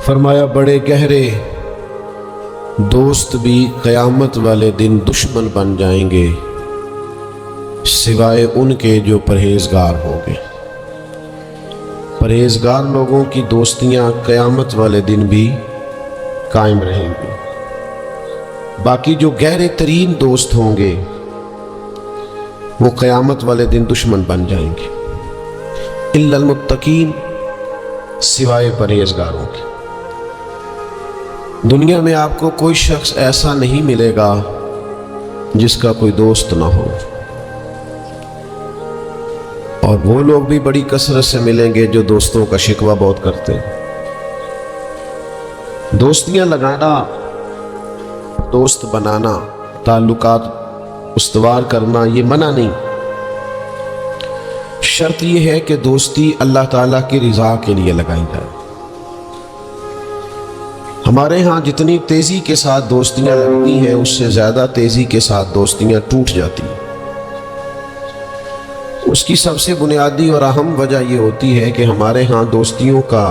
فرمایا بڑے گہرے دوست بھی قیامت والے دن دشمن بن جائیں گے سوائے ان کے جو پرہیزگار ہوں گے۔ پرہیزگار لوگوں کی دوستیاں قیامت والے دن بھی قائم رہیں گی، باقی جو گہرے ترین دوست ہوں گے وہ قیامت والے دن دشمن بن جائیں گے، الا المتقین، سوائے پرہیزگاروں کے۔ دنیا میں آپ کو کوئی شخص ایسا نہیں ملے گا جس کا کوئی دوست نہ ہو، اور وہ لوگ بھی بڑی کثرت سے ملیں گے جو دوستوں کا شکوہ بہت کرتے ہیں۔ دوستیاں لگانا، دوست بنانا، تعلقات استوار کرنا یہ منع نہیں، شرط یہ ہے کہ دوستی اللہ تعالیٰ کی رضا کے لیے لگائی جائے۔ ہمارے ہاں جتنی تیزی کے ساتھ دوستیاں لگتی ہیں اس سے زیادہ تیزی کے ساتھ دوستیاں ٹوٹ جاتی ہیں۔ اس کی سب سے بنیادی اور اہم وجہ یہ ہوتی ہے کہ ہمارے ہاں دوستیوں کا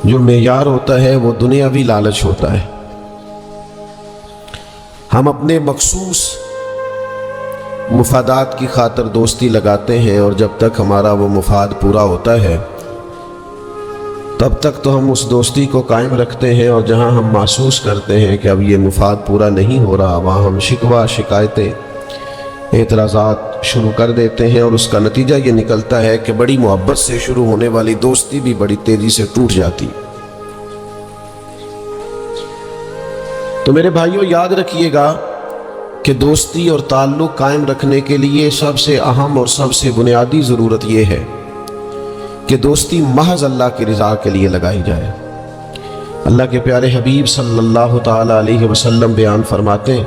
جو معیار ہوتا ہے وہ دنیاوی لالچ ہوتا ہے۔ ہم اپنے مخصوص مفادات کی خاطر دوستی لگاتے ہیں، اور جب تک ہمارا وہ مفاد پورا ہوتا ہے تب تک تو ہم اس دوستی کو قائم رکھتے ہیں، اور جہاں ہم محسوس کرتے ہیں کہ اب یہ مفاد پورا نہیں ہو رہا وہاں ہم شکوہ، شکایتیں، اعتراضات شروع کر دیتے ہیں، اور اس کا نتیجہ یہ نکلتا ہے کہ بڑی محبت سے شروع ہونے والی دوستی بھی بڑی تیزی سے ٹوٹ جاتی۔ تو میرے بھائیوں یاد رکھیے گا کہ دوستی اور تعلق قائم رکھنے کے لیے سب سے اہم اور سب سے بنیادی ضرورت یہ ہے کہ دوستی محض اللہ کی رضا کے لیے لگائی جائے۔ اللہ کے پیارے حبیب صلی اللہ تعالی علیہ وسلم بیان فرماتے ہیں،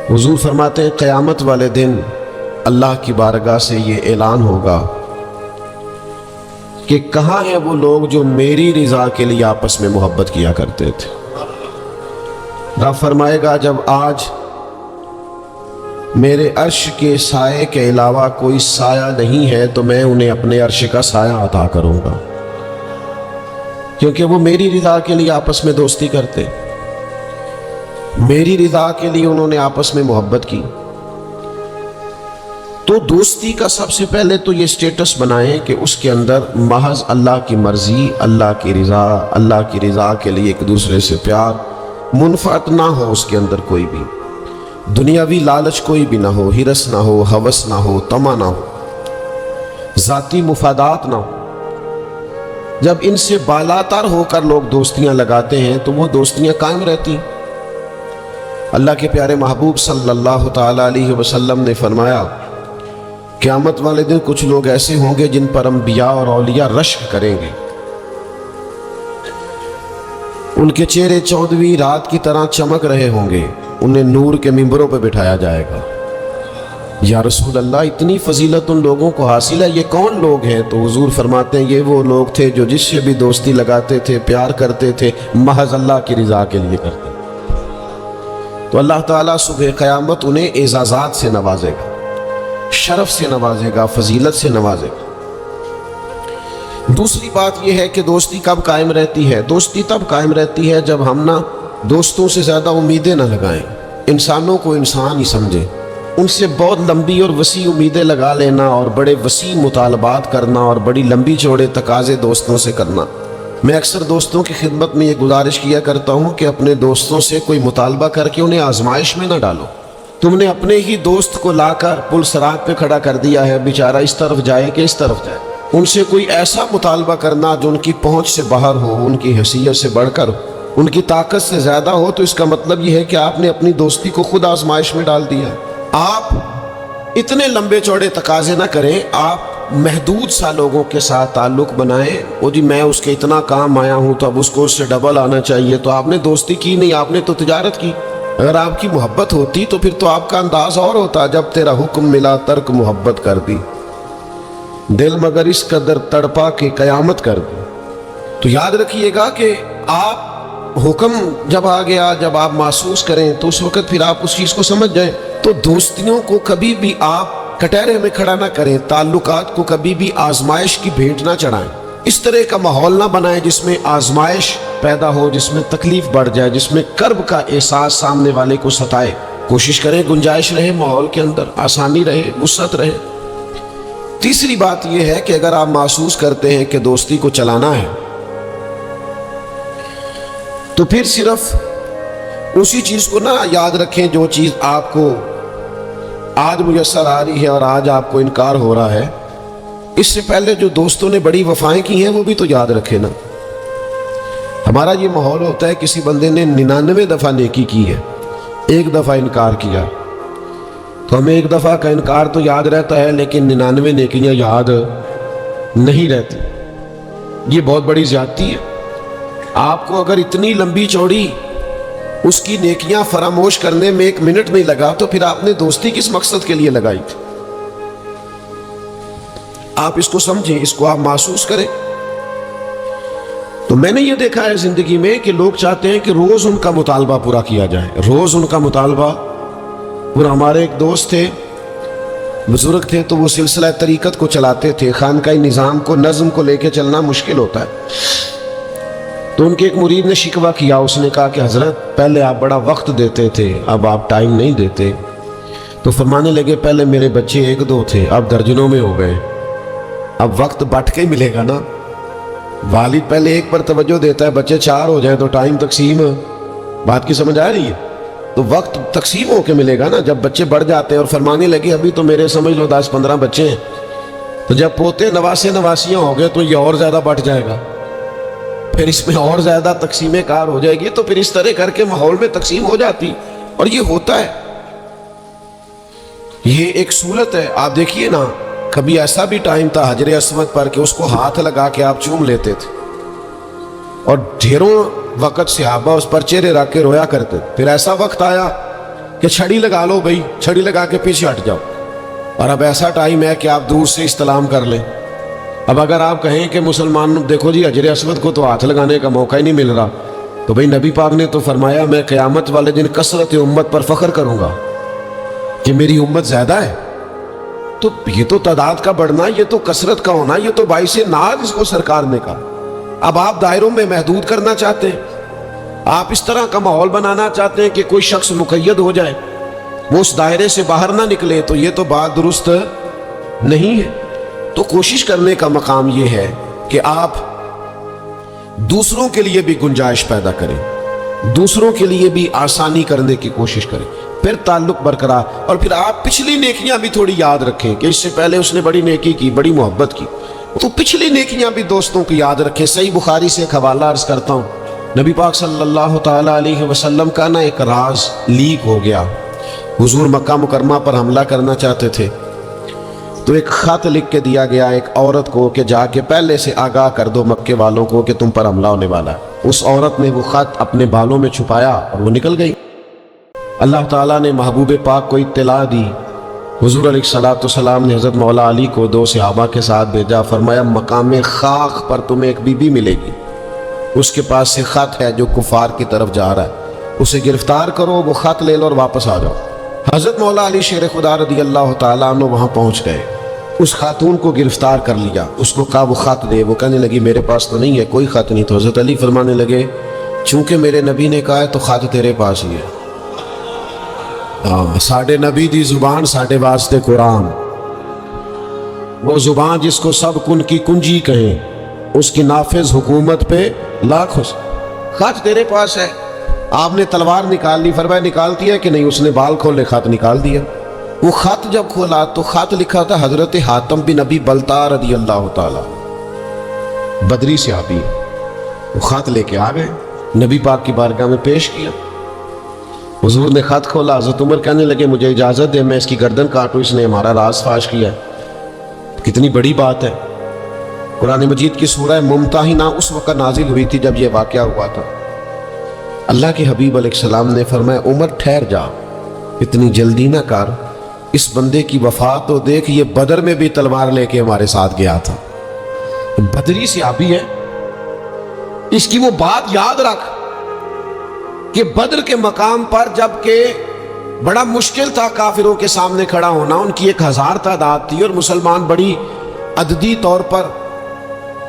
حضور فرماتے ہیں قیامت والے دن اللہ کی بارگاہ سے یہ اعلان ہوگا کہ کہاں ہیں وہ لوگ جو میری رضا کے لیے آپس میں محبت کیا کرتے تھے۔ رب فرمائے گا جب آج میرے عرش کے سائے کے علاوہ کوئی سایہ نہیں ہے تو میں انہیں اپنے عرش کا سایہ عطا کروں گا، کیونکہ وہ میری رضا کے لیے آپس میں دوستی کرتے، میری رضا کے لیے انہوں نے آپس میں محبت کی۔ تو دوستی کا سب سے پہلے تو یہ سٹیٹس بنائیں کہ اس کے اندر محض اللہ کی مرضی، اللہ کی رضا کے لیے ایک دوسرے سے پیار، منفعت نہ ہو اس کے اندر کوئی بھی، دنیاوی لالچ کوئی بھی نہ ہو، ہرس نہ ہو، ہوس نہ ہو، طمع نہ ہو، ذاتی مفادات نہ ہو۔ جب ان سے بالاتر ہو کر لوگ دوستیاں لگاتے ہیں تو وہ دوستیاں قائم رہتی ہیں۔ اللہ کے پیارے محبوب صلی اللہ تعالی علیہ وسلم نے فرمایا قیامت والے دن کچھ لوگ ایسے ہوں گے جن پر انبیاء اور اولیاء رشک کریں گے، ان کے چہرے 14ویں رات کی طرح چمک رہے ہوں گے، انہیں نور کے ممبروں پہ بٹھایا جائے گا۔ یا رسول اللہ اتنی فضیلت ان لوگوں کو حاصل ہے، یہ کون لوگ ہیں؟ تو حضور فرماتے ہیں یہ وہ لوگ تھے جو جس سے بھی دوستی لگاتے تھے، پیار کرتے تھے، محض اللہ کی رضا کے لیے کرتے۔ تو اللہ تعالیٰ صبح قیامت انہیں اعزازات سے نوازے گا، شرف سے نوازے گا، فضیلت سے نوازے گا۔ دوسری بات یہ ہے کہ دوستی کب قائم رہتی ہے؟ دوستی تب قائم رہتی ہے جب ہم نہ دوستوں سے زیادہ امیدیں نہ لگائیں، انسانوں کو انسان ہی سمجھیں، ان سے بہت لمبی اور وسیع امیدیں لگا لینا اور بڑے وسیع مطالبات کرنا اور بڑی لمبی چوڑے تقاضے دوستوں سے کرنا۔ میں اکثر دوستوں کی خدمت میں یہ گزارش کیا کرتا ہوں کہ اپنے دوستوں سے کوئی مطالبہ کر کے انہیں آزمائش میں نہ ڈالو۔ تم نے اپنے ہی دوست کو لا کر پل صراط پہ کھڑا کر دیا ہے، بیچارہ اس طرف جائے کہ اس طرف جائے، ان سے کوئی ایسا مطالبہ کرنا جو ان کی پہنچ سے باہر ہو، ان کی حیثیت سے بڑھ کر ہو، ان کی طاقت سے زیادہ ہو، تو اس کا مطلب یہ ہے کہ آپ نے اپنی دوستی کو خود آزمائش میں ڈال دیا۔ آپ اتنے لمبے چوڑے تقاضے نہ کریں، آپ محدود سا لوگوں کے ساتھ تعلق بنائیں۔ وہ جی میں اس کے اتنا کام آیا ہوں تو اب اس کو اس سے ڈبل آنا چاہیے، تو آپ نے دوستی کی نہیں، آپ نے تو تجارت کی۔ اگر آپ کی محبت ہوتی تو پھر تو آپ کا انداز اور ہوتا، جب تیرا حکم ملا ترک محبت کر دی، دل مگر اس قدر تڑپا کہ قیامت کر دی۔ تو یاد رکھیے گا کہ آپ حکم جب آ گیا، جب آپ محسوس کریں تو اس وقت پھر آپ اس چیز کو سمجھ جائیں۔ تو دوستیوں کو کبھی بھی آپ کٹہرے میں کھڑا نہ کریں، تعلقات کو کبھی بھی آزمائش کی بھیٹ نہ چڑھائیں۔ اس طرح کا ماحول نہ بنائیں جس میں آزمائش پیدا ہو، جس میں تکلیف بڑھ جائے، جس میں کرب کا احساس سامنے والے کو ستائے۔ کوشش کریں گنجائش رہے ماحول کے اندر، آسانی رہے، وسعت رہے۔ تیسری بات یہ ہے کہ اگر آپ محسوس کرتے ہیں کہ دوستی کو چلانا ہے تو پھر صرف اسی چیز کو نہ یاد رکھیں جو چیز آپ کو آج میسر آ رہی ہے اور آج آپ کو انکار ہو رہا ہے۔ اس سے پہلے جو دوستوں نے بڑی وفائیں کی ہیں وہ بھی تو یاد رکھیں نا۔ ہمارا یہ ماحول ہوتا ہے کسی بندے نے 99 دفعہ نیکی کی ہے، ایک دفعہ انکار کیا تو ہمیں ایک دفعہ کا انکار تو یاد رہتا ہے لیکن 99 نیکیاں یاد نہیں رہتی۔ یہ بہت بڑی زیادتی ہے۔ آپ کو اگر اتنی لمبی چوڑی اس کی نیکیاں فراموش کرنے میں 1 منٹ نہیں لگا تو پھر آپ نے دوستی کس مقصد کے لیے لگائی تھی؟ آپ اس کو سمجھیں، اس کو آپ محسوس کریں۔ تو میں نے یہ دیکھا ہے زندگی میں کہ لوگ چاہتے ہیں کہ روز ان کا مطالبہ پورا کیا جائے، روز ان کا مطالبہ پورا۔ ہمارے ایک دوست تھے، بزرگ تھے، تو وہ سلسلہ طریقت کو چلاتے تھے۔ خانقاہی نظام کو، نظم کو لے کے چلنا مشکل ہوتا ہے۔ تو ان کے ایک مرید نے شکوہ کیا، اس نے کہا کہ حضرت پہلے آپ بڑا وقت دیتے تھے، اب آپ ٹائم نہیں دیتے۔ تو فرمانے لگے پہلے میرے بچے 1-2 تھے، اب درجنوں میں ہو گئے، اب وقت بٹ کے ملے گا نا۔ والد پہلے ایک پر توجہ دیتا ہے، بچے 4 ہو جائیں تو ٹائم تقسیم، بات کی سمجھ آ رہی ہے؟ تو وقت تقسیم ہو کے ملے گا نا جب بچے بڑھ جاتے ہیں۔ اور فرمانے لگے ابھی تو میرے سمجھ لو 10-15 بچے ہیں، تو جب پوتے نواسے نواسیاں ہو گئے تو یہ اور زیادہ بٹ جائے گا، پھر اس میں اور زیادہ تقسیم کار ہو جائے گی۔ تو پھر اس طرح کر کے ماحول میں تقسیم ہو جاتی، اور یہ ہوتا ہے، یہ ایک صورت ہے۔ آپ دیکھیے نا، کبھی ایسا بھی ٹائم تھا حجر اسود پر کہ اس کو ہاتھ لگا کے آپ چوم لیتے تھے، اور ڈھیروں وقت صحابہ اس پر چہرے رکھ کے رویا کرتے۔ پھر ایسا وقت آیا کہ چھڑی لگا لو بھائی، چھڑی لگا کے پیچھے ہٹ جاؤ، اور اب ایسا ٹائم ہے کہ آپ دور سے استلام کر لیں۔ اب اگر آپ کہیں کہ مسلمان دیکھو جی حجر اسود کو تو ہاتھ لگانے کا موقع ہی نہیں مل رہا، تو بھئی نبی پاک نے تو فرمایا میں قیامت والے دن کثرت امت پر فخر کروں گا کہ میری امت زیادہ ہے۔ تو یہ تو تعداد کا بڑھنا، یہ تو کثرت کا ہونا، یہ تو باعث ناز اس کو سرکار نے کہا۔ اب آپ دائروں میں محدود کرنا چاہتے ہیں، آپ اس طرح کا ماحول بنانا چاہتے ہیں کہ کوئی شخص مقید ہو جائے، وہ اس دائرے سے باہر نہ نکلے، تو یہ تو بات درست نہیں ہے۔ تو کوشش کرنے کا مقام یہ ہے کہ آپ دوسروں کے لیے بھی گنجائش پیدا کریں، دوسروں کے لیے بھی آسانی کرنے کی کوشش کریں، پھر تعلق برقرار۔ اور پھر آپ پچھلی نیکیاں بھی تھوڑی یاد رکھیں کہ اس سے پہلے اس نے بڑی نیکی کی، بڑی محبت کی، تو پچھلی نیکیاں بھی دوستوں کی یاد رکھیں۔ صحیح بخاری سے ایک حوالہ عرض کرتا ہوں، نبی پاک صلی اللہ تعالیٰ علیہ وسلم کا نا ایک راز لیک ہو گیا۔ حضور مکہ مکرمہ پر حملہ کرنا چاہتے تھے، تو ایک خط لکھ کے دیا گیا ایک عورت کو کہ جا کے پہلے سے آگاہ کر دو مکے والوں کو کہ تم پر حملہ ہونے والا ہے۔ اس عورت نے وہ خط اپنے بالوں میں چھپایا اور وہ نکل گئی۔ اللہ تعالیٰ نے محبوب پاک کو اطلاع دی، حضور علیہ الصلوۃ والسلام نے حضرت مولا علی کو 2 صحابہ کے ساتھ بھیجا، فرمایا مقام خاک پر تمہیں ایک بی بی ملے گی، اس کے پاس سے خط ہے جو کفار کی طرف جا رہا ہے، اسے گرفتار کرو، وہ خط لے لو اور واپس آ جاؤ۔ حضرت مولا علی شیر خدا رضی اللہ تعالیٰ عنہ وہاں پہنچ گئے، اس خاتون کو گرفتار کر لیا، اس کو کہا وہ خط دے، وہ کہنے لگی میرے پاس تو نہیں ہے، کوئی خط نہیں۔ تو حضرت علی فرمانے لگے چونکہ میرے نبی نے کہا ہے تو خط تیرے پاس ہی ہے۔ ساڈے نبی دی زبان ساڈے واسطے قرآن، وہ زبان جس کو سب کن کی کنجی کہیں، اس کی نافذ حکومت پہ لاکھ خط تیرے پاس ہے۔ آپ نے تلوار نکال لی، فرمایا نکالتی ہے کہ نہیں؟ اس نے بال کھولے، خط نکال دیا۔ وہ خط جب کھولا تو خط لکھا تھا حضرت حاتم بن ابی بلتع رضی اللہ تعالی، بدری صحابی۔ وہ خط لے کے آ گئے، نبی پاک کی بارگاہ میں پیش کیا۔ حضور نے خط کھولا، حضرت عمر کہنے لگے مجھے اجازت دے میں اس کی گردن کاٹوں، اس نے ہمارا راز فاش کیا ہے۔ کتنی بڑی بات ہے۔ قرآن مجید کی سورہ ممتحنہ اس وقت نازل ہوئی تھی جب یہ واقعہ ہوا تھا۔ اللہ کے حبیب علیہ السلام نے فرمایا عمر ٹھہر جا، اتنی جلدی نہ کر، اس بندے کی وفات تو دیکھ، یہ بدر میں بھی تلوار لے کے ہمارے ساتھ گیا تھا، بدری صحابی ہے، اس کی وہ بات یاد رکھ کہ بدر کے مقام پر جب کہ بڑا مشکل تھا کافروں کے سامنے کھڑا ہونا، ان کی 1000 تعداد تھی اور مسلمان بڑی عددی طور پر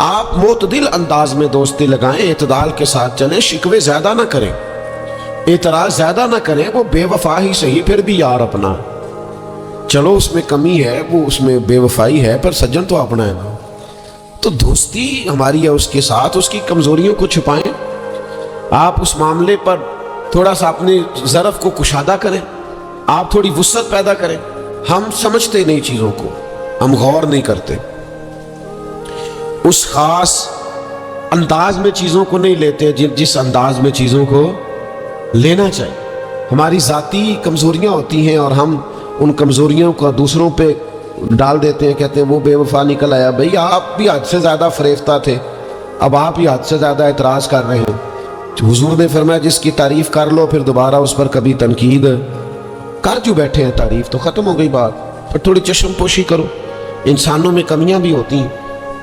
آپ معتدل انداز میں دوستی لگائیں، اعتدال کے ساتھ چلیں، شکوے زیادہ نہ کریں، اعتراض زیادہ نہ کریں، وہ بے وفا ہی صحیح پھر بھی یار اپنا، چلو اس میں کمی ہے، وہ اس میں بے وفائی ہے، پر سجن تو اپنا ہے نا۔ تو دوستی ہماری ہے اس کے ساتھ، اس کی کمزوریوں کو چھپائیں، آپ اس معاملے پر تھوڑا سا اپنی ظرف کو کشادہ کریں، آپ تھوڑی وسعت پیدا کریں۔ ہم سمجھتے نہیں چیزوں کو، ہم غور نہیں کرتے، اس خاص انداز میں چیزوں کو نہیں لیتے جس انداز میں چیزوں کو لینا چاہیے۔ ہماری ذاتی کمزوریاں ہوتی ہیں اور ہم ان کمزوریوں کا دوسروں پہ ڈال دیتے ہیں، کہتے ہیں وہ بے وفا نکل آیا۔ بھئی آپ بھی حد سے زیادہ فریفتہ تھے، اب آپ ہی حد سے زیادہ اعتراض کر رہے ہیں۔ حضور نے فرمایا جس کی تعریف کر لو پھر دوبارہ اس پر کبھی تنقید کر جو بیٹھے ہیں، تعریف تو ختم ہو گئی بات، پھر تھوڑی چشم پوشی کرو۔ انسانوں میں کمیاں بھی ہوتی ہیں،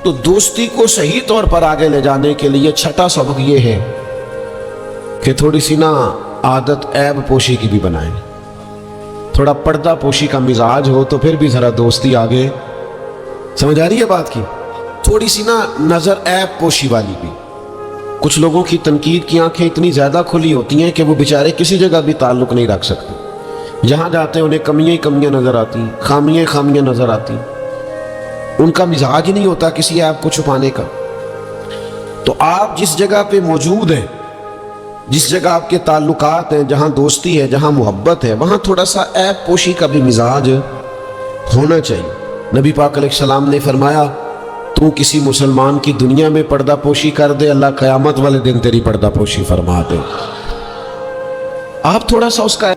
تو دوستی کو صحیح طور پر آگے لے جانے کے لیے چھٹا سبق یہ ہے کہ تھوڑی سی نا عادت عیب پوشی کی بھی بنائیں، تھوڑا پردہ پوشی کا مزاج ہو تو پھر بھی ذرا دوستی آگے۔ سمجھ آ رہی ہے بات کی؟ تھوڑی سی نا نظر عیب پوشی والی بھی۔ کچھ لوگوں کی تنقید کی آنکھیں اتنی زیادہ کھلی ہوتی ہیں کہ وہ بیچارے کسی جگہ بھی تعلق نہیں رکھ سکتے، جہاں جاتے ہیں انہیں کمیاں ہی کمیاں نظر آتی، خامیاں خامیاں نظر آتی، ان کا مزاج نہیں ہوتا کسی عیب کو چھپانے کا۔ تو آپ جس جگہ پہ موجود ہیں، جس جگہ آپ کے تعلقات ہیں، جہاں دوستی ہے، جہاں محبت ہے، وہاں تھوڑا سا عیب پوشی کا بھی مزاج ہونا چاہیے۔ نبی پاک علیہ السلام نے فرمایا تو کسی مسلمان کی دنیا میں پردہ پوشی کر دے، اللہ قیامت والے دن تیری پردہ پوشی فرما دے۔ آپ تھوڑا سا اس کا